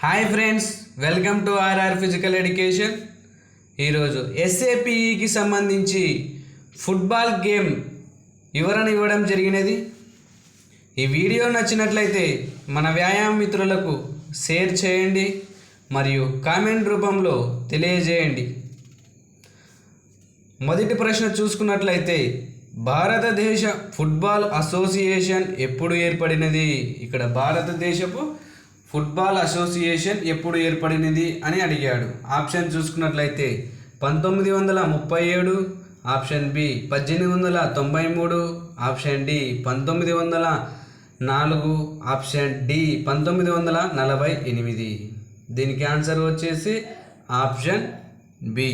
Hi friends, welcome to RR physical education. ఈరోజు ఎస్ఏపిఈకి సంబంధించి ఫుట్బాల్ గేమ్ వివరణ ఇవ్వడం జరిగినది. ఈ వీడియో నచ్చినట్లయితే మన వ్యాయామ మిత్రులకు షేర్ చేయండి మరియు కామెంట్ రూపంలో తెలియజేయండి. మొదటి ప్రశ్న చూసుకున్నట్లయితే భారతదేశ ఫుట్బాల్ అసోసియేషన్ ఎప్పుడు ఏర్పడినది? ఇక్కడ భారతదేశపు ఫుట్బాల్ అసోసియేషన్ ఎప్పుడు ఏర్పడినది అని అడిగాడు. ఆప్షన్ చూసుకున్నట్లయితే 1937, option B 1893, option D 1904, option D 1948. దీనికి ఆన్సర్ వచ్చేసి ఆప్షన్ బి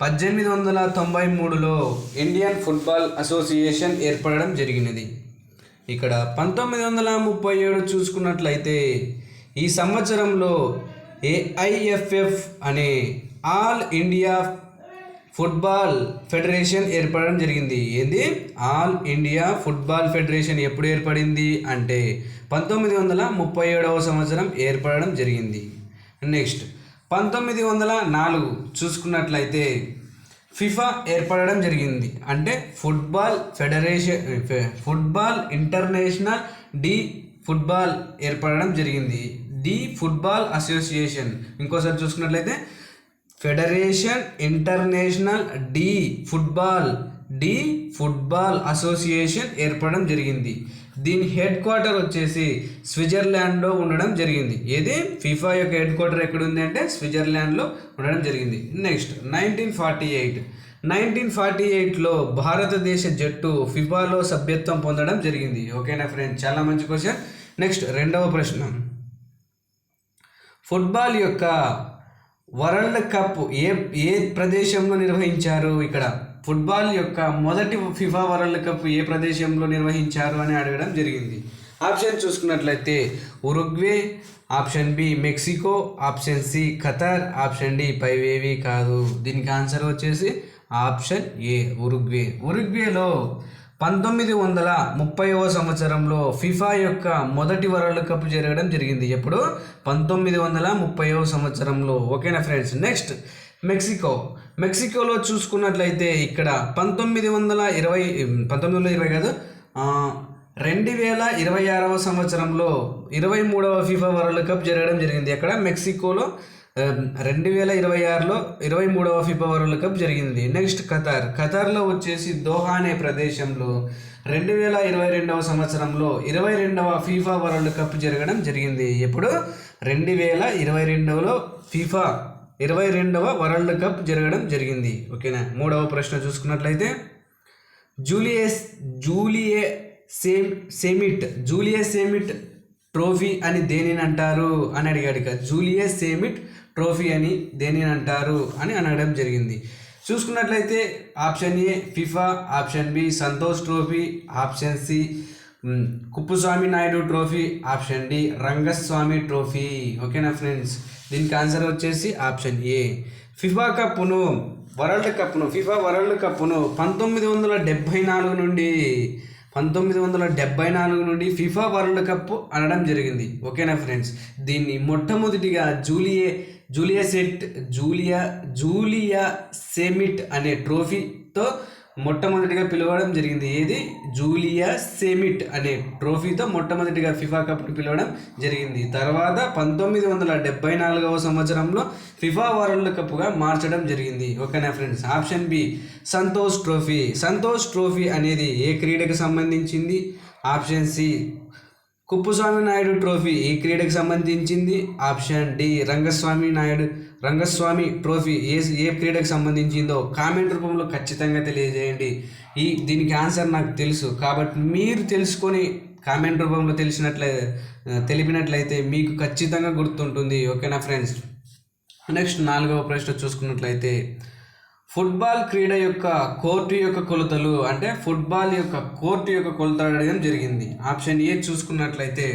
1893లో ఇండియన్ ఫుట్బాల్ అసోసియేషన్ ఏర్పడడం జరిగినది. ఇక్కడ 1937 చూసుకున్నట్లయితే ఈ సంవత్సరంలో ఏఐఎఫ్ఎఫ్ అనే ఆల్ ఇండియా ఫుట్బాల్ ఫెడరేషన్ ఏర్పడడం జరిగింది. ఏంది? ఆల్ ఇండియా ఫుట్బాల్ ఫెడరేషన్ ఎప్పుడు ఏర్పడింది అంటే 1937వ సంవత్సరం ఏర్పడడం జరిగింది. నెక్స్ట్ 1904 చూసుకున్నట్లయితే ఫిఫా ఏర్పడడం జరిగింది. అంటే ఫుట్బాల్ ఇంటర్నేషనల్ డి ఫుట్బాల్ ఏర్పడడం జరిగింది. డి ఫుట్బాల్ అసోసియేషన్, ఇంకోసారి చూసుకున్నట్లయితే federation international D football association ఏర్పడడం జరిగింది. దీని హెడ్ క్వార్టర్ వచ్చేసి స్విట్జర్లాండ్లో ఉండడం జరిగింది. ఏది? ఫిఫా యొక్క హెడ్ క్వార్టర్ ఎక్కడ ఉంది అంటే స్విట్జర్లాండ్లో ఉండడం జరిగింది. నెక్స్ట్ 1948లో భారతదేశ జట్టు ఫిఫాలో సభ్యత్వం పొందడం జరిగింది. ఓకేనా ఫ్రెండ్స్, చాలా మంచి క్వశ్చన్. నెక్స్ట్ రెండవ ప్రశ్న, ఫుట్బాల్ యొక్క వరల్డ్ కప్ ఏ ప్రదేశంలో నిర్వహించారు? ఇక్కడ ఫుట్బాల్ యొక్క మొదటి ఫిఫా వరల్డ్ కప్ ఏ ప్రదేశంలో నిర్వహించారు అని అడగడం జరిగింది. ఆప్షన్ చూసుకున్నట్లయితే Uruguay, option B Mexico, option C Qatar, option D పైవేవి కాదు. దీనికి ఆన్సర్ వచ్చేసి ఆప్షన్ ఏ ఉరుగ్వేలో 1930వ సంవత్సరంలో ఫిఫా యొక్క మొదటి వరల్డ్ కప్ జరగడం జరిగింది. ఎప్పుడు? 1930వ సంవత్సరంలో. ఓకేనా ఫ్రెండ్స్. నెక్స్ట్ మెక్సికోలో చూసుకున్నట్లయితే ఇక్కడ 2026వ సంవత్సరంలో 23వ ఫిఫా వరల్డ్ కప్ జరగడం జరిగింది. అక్కడ మెక్సికోలో 2026లో 23వ ఫిఫా వరల్డ్ కప్ జరిగింది. నెక్స్ట్ ఖతార్లో వచ్చేసి దోహా అనే ప్రదేశంలో 2022వ సంవత్సరంలో 22వ ఫిఫా వరల్డ్ కప్ జరగడం జరిగింది. ఎప్పుడు? 2022లో ఫిఫా 22వ వరల్డ్ కప్ జరగడం జరిగింది. ఓకేనా. మూడవ ప్రశ్న చూసుకున్నట్లయితే జూలియస్ సేమిట్ ట్రోఫీ అని దేనిని అంటారు అని అడిగాడు. జూలియస్ సేమిట్ ట్రోఫీ అని దేనిని అంటారు అని అనడం జరిగింది. చూసుకున్నట్లయితే option A FIFA, option B Santosh trophy, option C Kuppuswamy Naidu trophy, option D Rangaswamy trophy. ఓకేనా ఫ్రెండ్స్, దీనికి ఆన్సర్ వచ్చేసి ఆప్షన్ ఏ. ఫిఫా వరల్డ్ కప్ను 1974 నుండి ఫిఫా వరల్డ్ కప్ అనడం జరిగింది. ఓకేనా ఫ్రెండ్స్. దీన్ని మొట్టమొదటిగా జూలియా సేమిట్ అనే ట్రోఫీతో మొట్టమొదటిగా పిలవడం జరిగింది. ఏది? జూలియా సేమిట్ అనే ట్రోఫీతో మొట్టమొదటిగా ఫిఫా కప్ను పిలవడం జరిగింది. తర్వాత 1974వ సంవత్సరంలో ఫిఫా వరల్డ్ కప్గా మార్చడం జరిగింది. ఓకేనా friends. Option B Santosh trophy అనేది ఏ క్రీడకు సంబంధించింది? Option C Kuppuswamy Naidu trophy ఈ క్రీడకు సంబంధించింది. ఆప్షన్ డి రంగస్వామి ట్రోఫీ ఏ క్రీడకు సంబంధించిందో కామెంట్ రూపంలో ఖచ్చితంగా తెలియజేయండి. దీనికి ఆన్సర్ నాకు తెలుసు కాబట్టి మీరు తెలుసుకొని కామెంట్ రూపంలో తెలిపినట్లయితే మీకు ఖచ్చితంగా గుర్తుంటుంది. ఓకేనా ఫ్రెండ్స్. నెక్స్ట్ 4వ ప్రశ్న చూసుకున్నట్లయితే ఫుట్బాల్ క్రీడ యొక్క కోర్టు యొక్క కొలతలు అంటే ఫుట్బాల్ యొక్క కోర్టు యొక్క కొలతలు అడగడం జరిగింది. ఆప్షన్ ఏ చూసుకున్నట్లయితే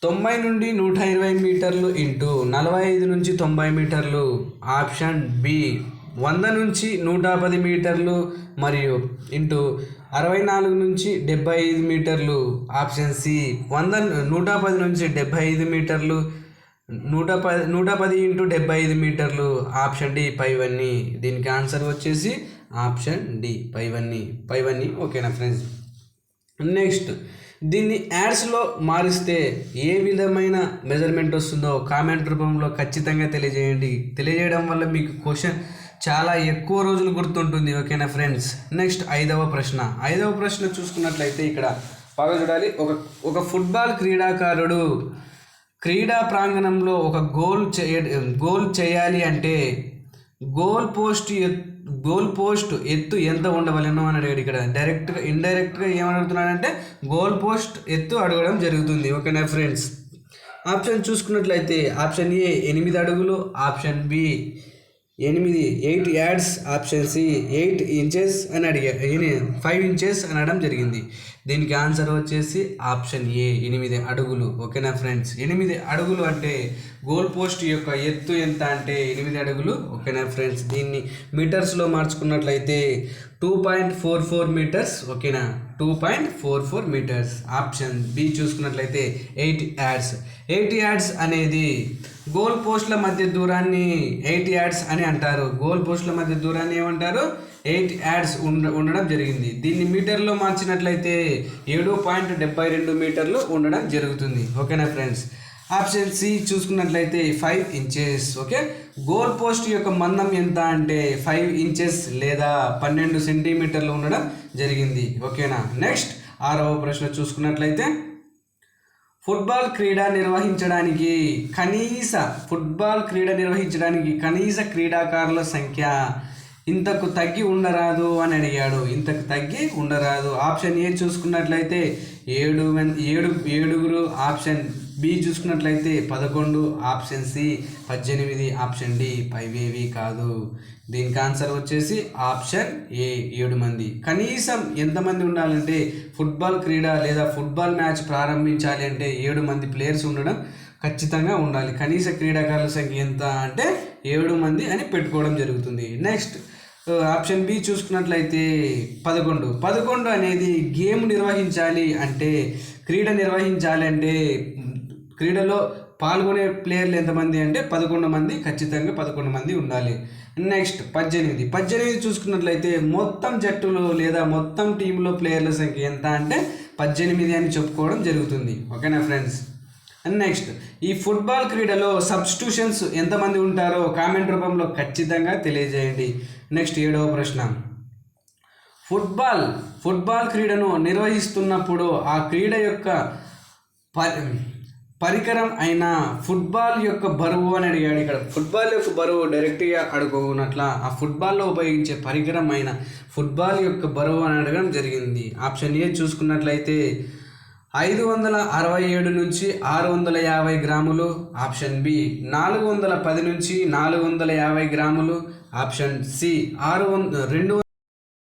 90 నుండి 120 మీటర్లు ఇంటూ 45 నుంచి 90 మీటర్లు. ఆప్షన్ బి 100 నుంచి 110 మీటర్లు మరియు ఇంటూ 64 నుంచి 75 మీటర్లు ఆప్షన్ సి. 110 నుంచి 75 మీటర్లు 110 ఇంటూ 75 మీటర్లు ఆప్షన్ డి పైవన్నీ. దీనికి ఆన్సర్ వచ్చేసి ఆప్షన్ డి పైవన్నీ. ఓకేనా ఫ్రెండ్స్. నెక్స్ట్, దీన్ని యాడ్స్లో మారిస్తే ఏ విధమైన మెజర్మెంట్ వస్తుందో కామెంట్ రూపంలో ఖచ్చితంగా తెలియజేయండి. తెలియజేయడం వల్ల మీకు క్వశ్చన్ చాలా ఎక్కువ రోజులు గుర్తుంటుంది. ఓకేనా ఫ్రెండ్స్. నెక్స్ట్, ఐదవ ప్రశ్న చూసుకున్నట్లయితే ఇక్కడ బాగా చూడాలి. ఒక ఫుట్బాల్ క్రీడాకారుడు క్రీడా ప్రాంగణంలో ఒక గోల్ చేయాలి అంటే గోల్ పోస్ట్ ఎత్తు ఎంత ఉండవలెను అని అడిగాడు. ఇక్కడ ఇండైరెక్ట్గా ఏమని అడుగుతున్నాడంటే గోల్ పోస్ట్ ఎత్తు అడగడం జరుగుతుంది. ఓకేనా ఫ్రెండ్స్. ఆప్షన్ చూసుకున్నట్లయితే ఆప్షన్ ఏ 8 అడుగులు, option B 8 yards, option C 8 inches అని 5 ఇంచెస్ అనడం జరిగింది. దీనికి ఆన్సర్ వచ్చేసి ఆప్షన్ ఏ 8 అడుగులు. ఓకేనా ఫ్రెండ్స్. 8 అడుగులు అంటే గోల్ పోస్ట్ యొక్క ఎత్తు ఎంత అంటే 8 అడుగులు. ఓకేనా ఫ్రెండ్స్. దీన్ని మీటర్స్లో మార్చుకున్నట్లయితే 2.44 మీటర్స్. ఓకేనా, 2.44 మీటర్స్. ఆప్షన్ బి చూసుకున్నట్లయితే 8 యార్డ్స్. 8 యార్డ్స్ అనేది గోల్ పోస్టుల మధ్య దూరాన్ని 8 యార్డ్స్ అని అంటారు. గోల్ పోస్టుల మధ్య దూరాన్ని ఏమంటారు? 8 యార్డ్స్ ఉండడం జరిగింది. దీన్ని మీటర్లో మార్చినట్లయితే 7.72 మీటర్లు ఉండడం జరుగుతుంది. ఓకేనా ఫ్రెండ్స్. ఆప్షన్ సి చూసుకున్నట్లయితే 5 ఇంచెస్. ఓకే, గోల్ పోస్ట్ యొక్క మందం ఎంత అంటే 5 ఇంచెస్ లేదా 12 సెంటీమీటర్లు ఉండడం జరిగింది. ఓకేనా. నెక్స్ట్, ఆరవ ప్రశ్న చూసుకున్నట్లయితే ఫుట్బాల్ క్రీడ నిర్వహించడానికి కనీస క్రీడాకారుల సంఖ్య ఇంతకు తగ్గి ఉండరాదు అని అడిగాడు. ఇంతకు తగ్గి ఉండరాదు. ఆప్షన్ ఏ చూసుకున్నట్లయితే 7 ఆప్షన్ బి చూసుకున్నట్లయితే 11, ఆప్షన్ సి 18, ఆప్షన్ డి 5 కాదు. దీనికి ఆన్సర్ వచ్చేసి ఆప్షన్ ఏ 7 మంది. కనీసం ఎంతమంది ఉండాలంటే ఫుట్బాల్ క్రీడ లేదా ఫుట్బాల్ మ్యాచ్ ప్రారంభించాలి అంటే 7 మంది ప్లేయర్స్ ఉండడం ఖచ్చితంగా ఉండాలి. కనీస క్రీడాకారుల సంఖ్య ఎంత అంటే 7 మంది అని పెట్టుకోవడం జరుగుతుంది. నెక్స్ట్, ఆప్షన్ బి చూసుకున్నట్లయితే 11 అనేది గేమ్ నిర్వహించాలి అంటే క్రీడలో పాల్గొనే ప్లేయర్లు ఎంతమంది అంటే 11 మంది, ఖచ్చితంగా 11 మంది ఉండాలి. నెక్స్ట్, 18 చూసుకున్నట్లయితే మొత్తం జట్టులో లేదా మొత్తం టీంలో ప్లేయర్ల సంఖ్య ఎంత అంటే 18 అని చెప్పుకోవడం జరుగుతుంది. ఓకేనా ఫ్రెండ్స్. నెక్స్ట్, ఈ ఫుట్బాల్ క్రీడలో సబ్స్టిట్యూషన్స్ ఎంతమంది ఉంటారో కామెంట్ రూపంలో ఖచ్చితంగా తెలియజేయండి. నెక్స్ట్, 7వ ప్రశ్న. ఫుట్బాల్ క్రీడను నిర్వహిస్తున్నప్పుడు ఆ క్రీడ యొక్క పరికరం అయిన ఫుట్బాల్ యొక్క బరువు అని అడిగాడు. ఇక్కడ ఫుట్బాల్ యొక్క బరువు డైరెక్ట్గా అడుగునట్ల ఆ ఫుట్బాల్లో ఉపయోగించే పరికరం అయిన ఫుట్బాల్ యొక్క బరువు అని అడగడం జరిగింది. ఆప్షన్ ఏ చూసుకున్నట్లయితే 567 నుంచి 650 గ్రాములు, ఆప్షన్ బి 410 నుంచి 450 గ్రాములు, ఆప్షన్ సి 200